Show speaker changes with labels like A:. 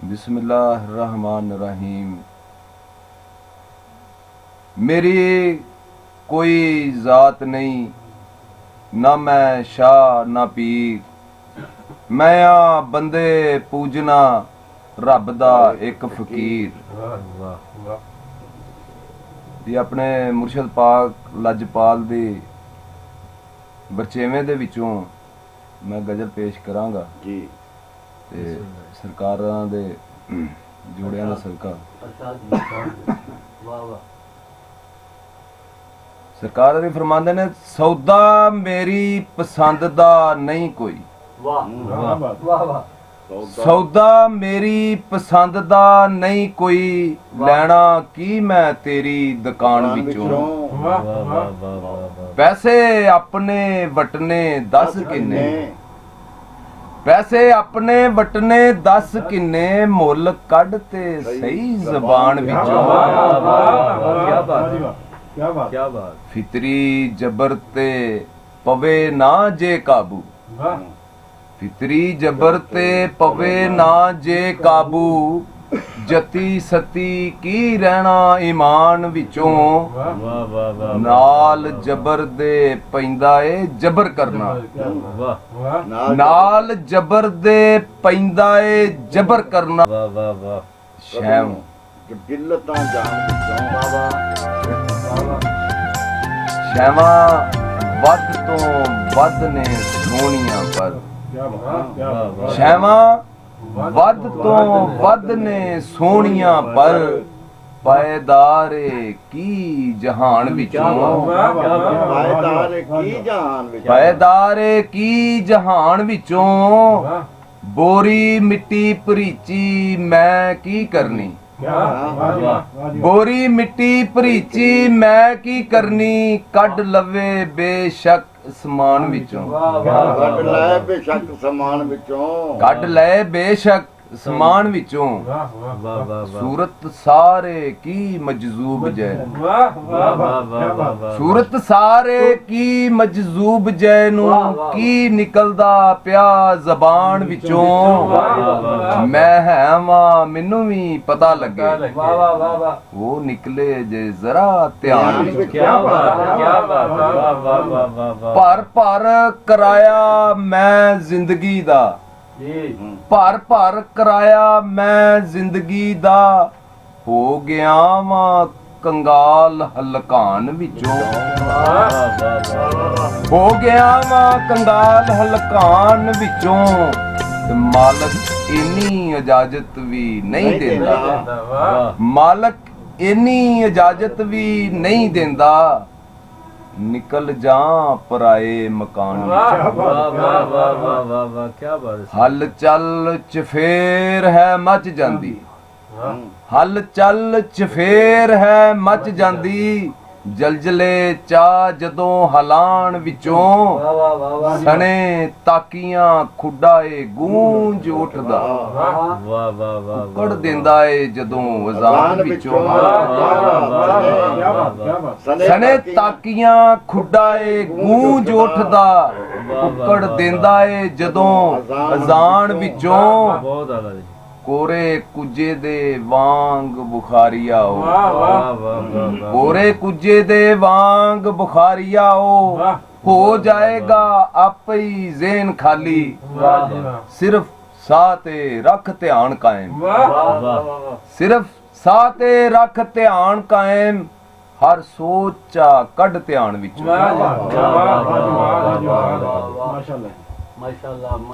A: बिस्मिल्लाहिर्रहमानिर्रहीम। मेरी कोई ज़ात नहीं, ना मैं शाह ना पीर, मैं आ बंदे पूजना रब दा एक फकीर। ये अपने मुर्शद पाक लजपाल दी बरचेवें दे विचों मैं गज़ल पेश करांगा जी। ते सरकारां दे जोड़ियां दा सदका। सरकार भी फरमांदे ने, सौदा मेरी पसंद दा नहीं कोई, सौदा मेरी पसंद दा नहीं कोई, लैना की मैं तेरी दुकान विचों। पैसे अपने वटने 10 किन्ने, पैसे अपने वटने 10 किन्ने, मुल कढ़ ते सही ज़बान विचों। क्या बात। फितरी जबर ते पवे ना जे काबू, फितरी जबर ते पवे ना जे काबू, जती सती की रहना ईमान विचों। नाल जबर दे पैंदा ए जबर करना, नाल जबर दे पैंदा ए जबर करना। शैम शैवा वध तो वध ने सोनिया पर, शैवा वध तो वध ने सोनिया पर, पायदारे की जहान विचों। पायदारे की जहान विचों, बोरी मिट्टी भरीची मैं की करनी, बोरी मिट्टी भरीची मैं की करनी, कढ़ लवे बेशक समान विचों। कढ़ ले बेशक समान विचों, कढ़ ले बेशक समान विचों। सूरत सारे की मजजूब जै, सूरत सारे की मजजूब जैनू, की निकलदा प्या जबान विचों। मैं हैवां मैनू भी पता लगे, वो निकले जे जरा ध्यान विचों। भर भर कराया मैं जिंदगी दा, भर भर कराया मैं जिंदगी दा, हो गया वा कंगाल हलकान विचों। हो गया वा कंगाल हलकान विचों, मालक इन्नी इजाजत भी नहीं देंदा, मालक इन्नी इजाजत भी नहीं देंदा, निकल जा पराए मकान। हल चल चफेर है मच जांदी, हल चल चफेर है मच जांदी, जलजले चा जदों हलान विचों। सने ताकियां खुड्डा ए गूंज उठदा, उकड़ देंदा ए जदों अज़ान विचों। सने ताकियां खुड्डा ए गूंज उठदा, उकड़ देंदा ए जदों अज़ान विचों। कोरे कुजे दे वांग बुखारिया हो, कोरे कुजे दे वांग बुखारिया हो जाएगा आपे ही ज़हन खाली, सिर्फ साते रख ध्यान कायम, सिर्फ साते रख ध्यान कायम, हर सोचा कढ़ ध्यान विचों। माशाअल्लाह।